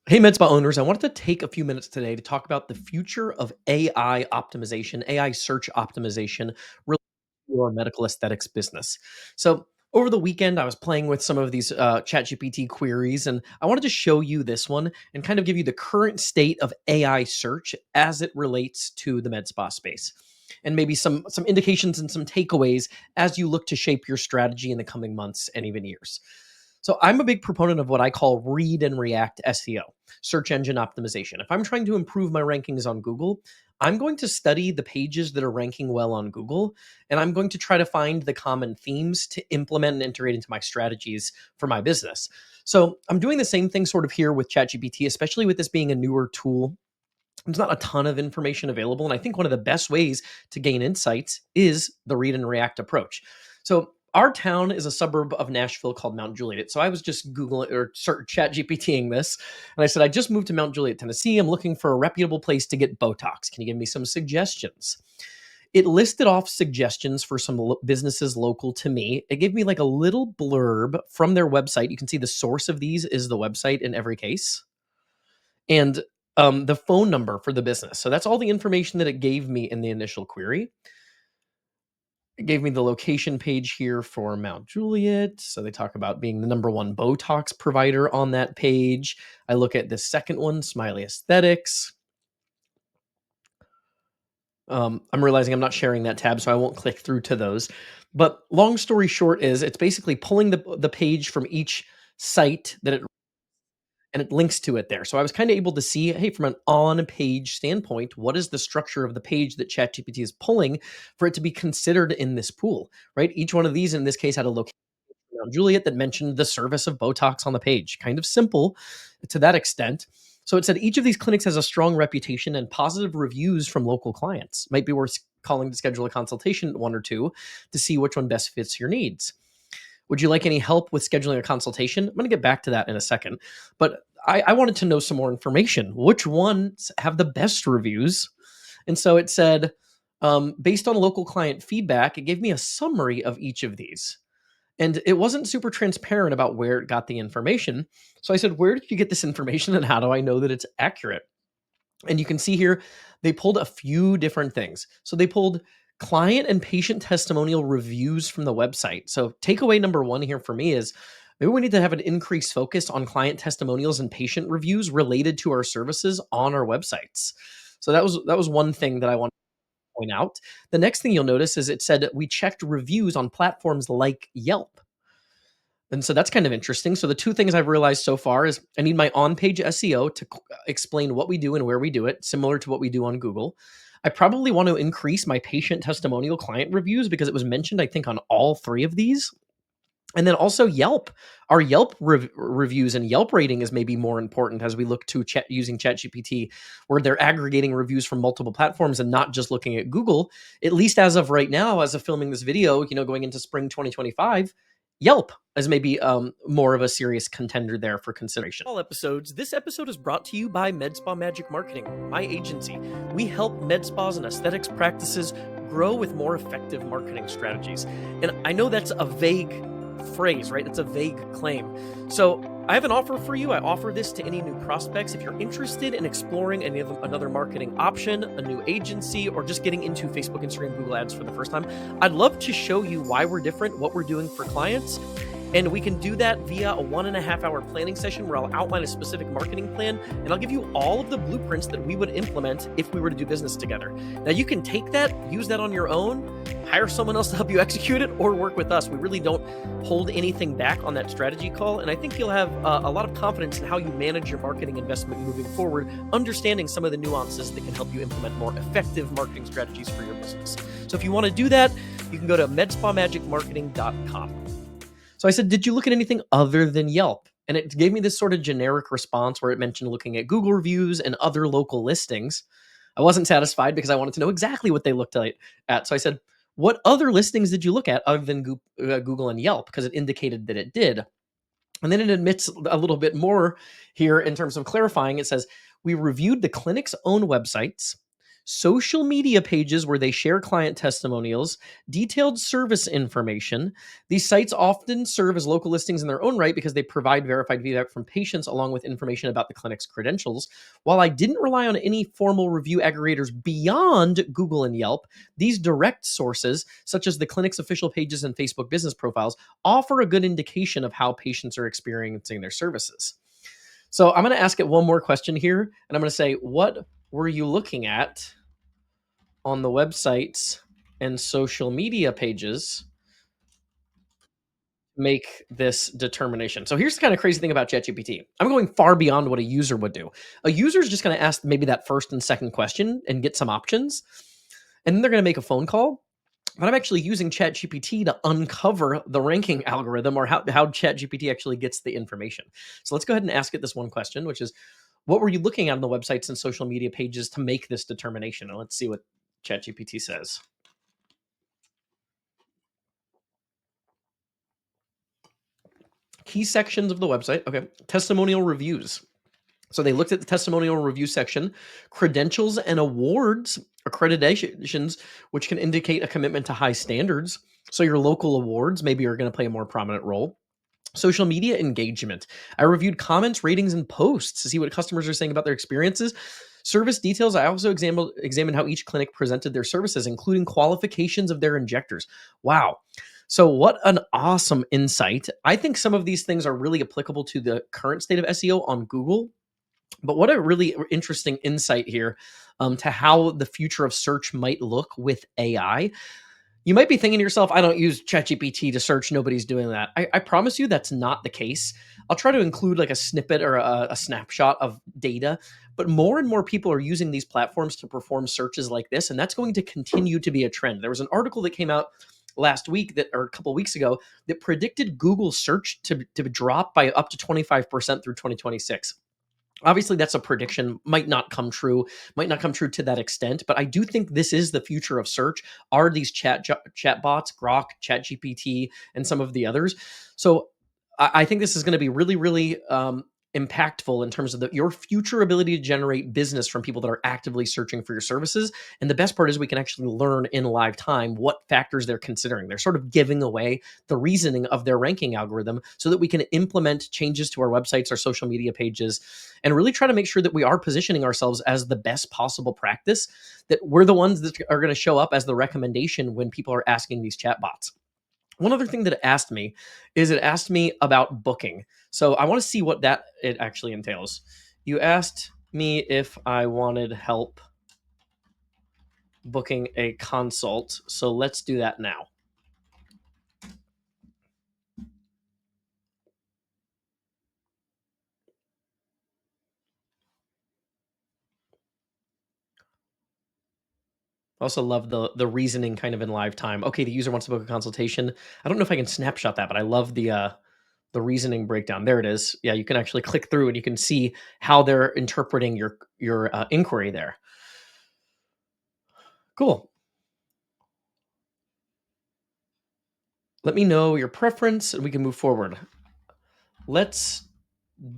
Hey, MedSpa owners, I wanted to take a few minutes today to talk about the future of AI optimization, AI search optimization related to your medical aesthetics business. So, over the weekend, I was playing with some of these ChatGPT queries, and I wanted to show you this one and kind of give you the current state of AI search as it relates to the med spa space, and maybe some indications and some takeaways as you look to shape your strategy in the coming months and even years. So I'm a big proponent of what I call read and react SEO, search engine optimization. If I'm trying to improve my rankings on Google, I'm going to study the pages that are ranking well on Google, and I'm going to try to find the common themes to implement and integrate into my strategies for my business. So I'm doing the same thing sort of here with ChatGPT, especially with this being a newer tool. There's not a ton of information available. And I think one of the best ways to gain insights is the read and react approach. So our town is a suburb of Nashville called Mount Juliet. So I was just Googling or chat GPTing this. And I said, I just moved to Mount Juliet, Tennessee. I'm looking for a reputable place to get Botox. Can you give me some suggestions? It listed off suggestions for some businesses local to me. It gave me like a little blurb from their website. You can see the source of these is the website in every case, and the phone number for the business. So that's all the information that it gave me in the initial query. It gave me the location page here for Mount Juliet. So they talk about being the number one Botox provider on that page. I look at the second one, Smiley Aesthetics. I'm realizing I'm not sharing that tab, so I won't click through to those. But long story short is it's basically pulling the page from each site that it and it links to it there. So I was kind of able to see, hey, from an on-page standpoint, what is the structure of the page that ChatGPT is pulling for it to be considered in this pool, right? Each one of these, in this case, had a location on Juliet that mentioned the service of Botox on the page. Kind of simple to that extent. So it said each of these clinics has a strong reputation and positive reviews from local clients. Might be worth calling to schedule a consultation, one or two, to see which one best fits your needs. Would you like any help with scheduling a consultation? I'm going to get back to that in a second. But I wanted to know some more information. Which ones have the best reviews? And so it said, based on local client feedback, it gave me a summary of each of these. And it wasn't super transparent about where it got the information. So I said, where did you get this information and how do I know that it's accurate? And you can see here, they pulled a few different things. So they pulled client and patient testimonial reviews from the website. So takeaway number one here for me is maybe we need to have an increased focus on client testimonials and patient reviews related to our services on our websites. So that was one thing that I want to point out. The next thing you'll notice is it said we checked reviews on platforms like Yelp. And so that's kind of interesting. So the two things I've realized so far is I need my on-page SEO to explain what we do and where we do it, similar to what we do on Google. I probably want to increase my patient testimonial client reviews because it was mentioned, I think, on all three of these. And then also Yelp. Our Yelp reviews and Yelp rating is maybe more important as we look to using ChatGPT, where they're aggregating reviews from multiple platforms and not just looking at Google. At least as of right now, as of filming this video, going into spring 2025, Yelp is maybe more of a serious contender there for consideration. All episodes. This episode is brought to you by MedSpa Magic Marketing, my agency. We help med spas and aesthetics practices grow with more effective marketing strategies. And I know that's a vague phrase, right? It's a vague claim. So I have an offer for you. I offer this to any new prospects. If you're interested in exploring another marketing option, a new agency, or just getting into Facebook, Instagram, Google ads for the first time, I'd love to show you why we're different, what we're doing for clients. And we can do that via a 1.5 hour planning session where I'll outline a specific marketing plan and I'll give you all of the blueprints that we would implement if we were to do business together. Now you can take that, use that on your own, hire someone else to help you execute it, or work with us. We really don't hold anything back on that strategy call. And I think you'll have a lot of confidence in how you manage your marketing investment moving forward, understanding some of the nuances that can help you implement more effective marketing strategies for your business. So if you want to do that, you can go to medspamagicmarketing.com. So I said, did you look at anything other than Yelp? And it gave me this sort of generic response where it mentioned looking at Google reviews and other local listings. I wasn't satisfied because I wanted to know exactly what they looked at. So I said, what other listings did you look at other than Google and Yelp? Because it indicated that it did. And then it admits a little bit more here in terms of clarifying. It says, we reviewed the clinic's own websites, social media pages where they share client testimonials, detailed service information. These sites often serve as local listings in their own right because they provide verified feedback from patients along with information about the clinic's credentials. While I didn't rely on any formal review aggregators beyond Google and Yelp, these direct sources, such as the clinic's official pages and Facebook business profiles, offer a good indication of how patients are experiencing their services. So I'm going to ask it one more question here, and I'm going to say, what were you looking at on the websites and social media pages make this determination? So here's the kind of crazy thing about ChatGPT. I'm going far beyond what a user would do. A user is just going to ask maybe that first and second question and get some options, and then they're going to make a phone call. But I'm actually using ChatGPT to uncover the ranking algorithm, or how ChatGPT actually gets the information. So let's go ahead and ask it this one question, which is, what were you looking at on the websites and social media pages to make this determination? And let's see what ChatGPT says. Key sections of the website. Okay. Testimonial reviews. So they looked at the testimonial review section, credentials and awards, accreditations, which can indicate a commitment to high standards. So your local awards maybe are going to play a more prominent role. Social media engagement. I reviewed comments, ratings, and posts to see what customers are saying about their experiences. Service details. I also examined how each clinic presented their services, including qualifications of their injectors. Wow. So, what an awesome insight. I think some of these things are really applicable to the current state of SEO on Google. But what a really interesting insight here to how the future of search might look with AI. You might be thinking to yourself, I don't use ChatGPT to search. Nobody's doing that. I promise you that's not the case. I'll try to include like a snippet or a snapshot of data, but more and more people are using these platforms to perform searches like this. And that's going to continue to be a trend. There was an article that came out last week or a couple weeks ago that predicted Google search to drop by up to 25% through 2026. Obviously, that's a prediction, might not come true to that extent, but I do think this is the future of search, are these chatbots, Grok, ChatGPT, and some of the others. So I think this is going to be really, really impactful in terms of your future ability to generate business from people that are actively searching for your services. And the best part is we can actually learn in live time what factors they're considering. They're sort of giving away the reasoning of their ranking algorithm so that we can implement changes to our websites, our social media pages, and really try to make sure that we are positioning ourselves as the best possible practice, that we're the ones that are going to show up as the recommendation when people are asking these chatbots. One other thing that it asked me is it asked me about booking. So I want to see what that it actually entails. You asked me if I wanted help booking a consult. So let's do that now. I also love the reasoning kind of in live time. Okay, the user wants to book a consultation. I don't know if I can snapshot that, but I love the reasoning breakdown. There it is. Yeah, you can actually click through and you can see how they're interpreting your inquiry there. Cool. Let me know your preference and we can move forward. Let's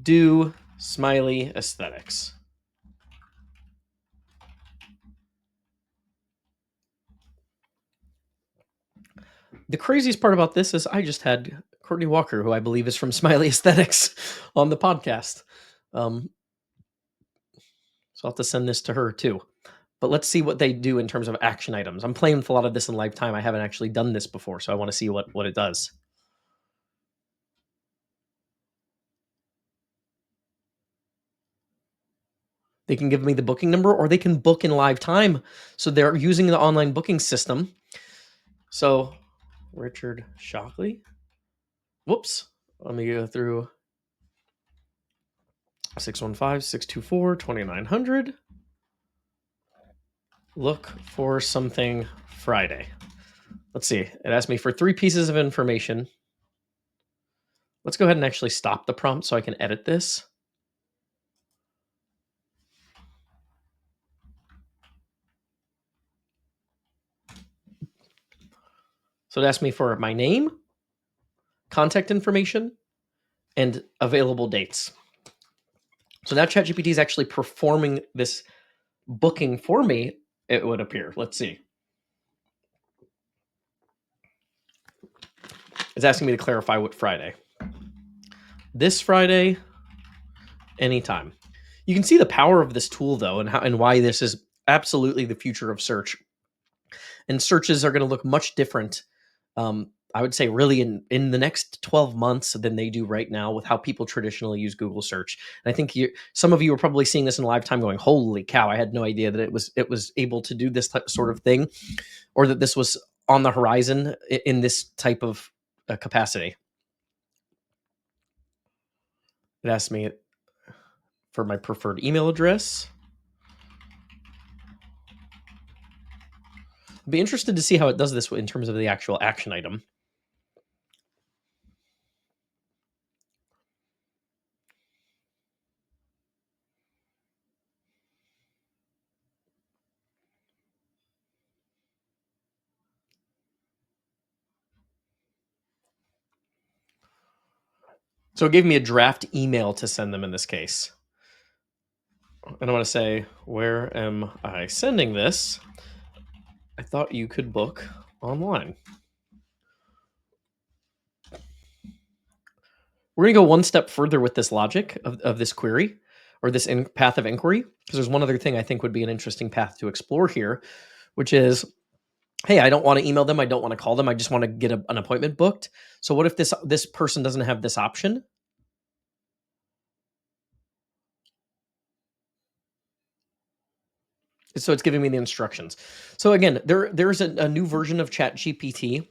do smiley aesthetics. The craziest part about this is I just had Courtney Walker, who I believe is from Smiley Aesthetics, on the podcast. Um, so I'll have to send this to her too. But let's see what they do in terms of action items. I'm playing with a lot of this in live time. I haven't actually done this before, so I want to see what it does. They can give me the booking number or they can book in live time. So they're using the online booking system. So Richard Shockley. Whoops. Let me go through 615-624-2900. Look for something Friday. Let's see. It asked me for 3 pieces of information. Let's go ahead and actually stop the prompt so I can edit this. So it asked me for my name, contact information, and available dates. So now ChatGPT is actually performing this booking for me it would appear. Let's see. It's asking me to clarify what Friday. This Friday, anytime. You can see the power of this tool though, and how and why this is absolutely the future of search. And searches are going to look much different. I would say really in the next 12 months than they do right now with how people traditionally use Google search. And I think some of you are probably seeing this in live time going, holy cow, I had no idea that it was able to do this sort of thing, or that this was on the horizon in this type of capacity. It asked me for my preferred email address. I'd be interested to see how it does this in terms of the actual action item. So it gave me a draft email to send them in this case. And I want to say, where am I sending this? I thought you could book online. We're going to go one step further with this logic of this query or this path of inquiry, because there's one other thing I think would be an interesting path to explore here, which is, hey, I don't want to email them. I don't want to call them. I just want to get an appointment booked. So what if this person doesn't have this option? So it's giving me the instructions. So again, there's a new version of ChatGPT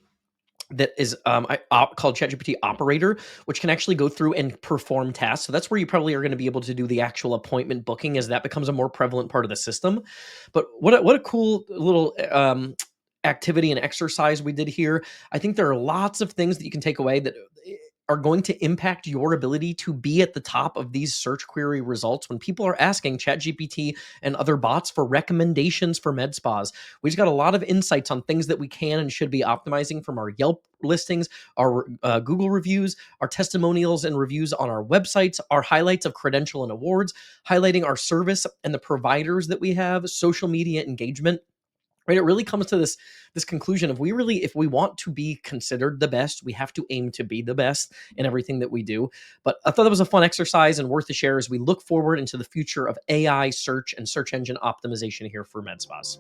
that is called ChatGPT Operator, which can actually go through and perform tasks. So that's where you probably are going to be able to do the actual appointment booking as that becomes a more prevalent part of the system. But what a cool little activity and exercise we did here. I think there are lots of things that you can take away that are going to impact your ability to be at the top of these search query results when people are asking ChatGPT and other bots for recommendations for med spas. We just got a lot of insights on things that we can and should be optimizing from our Yelp listings, our Google reviews, our testimonials and reviews on our websites, our highlights of credential and awards, highlighting our service and the providers that we have, social media engagement. Right, it really comes to this conclusion of if we want to be considered the best, we have to aim to be the best in everything that we do. But I thought that was a fun exercise and worth to share as we look forward into the future of AI search and search engine optimization here for med spas.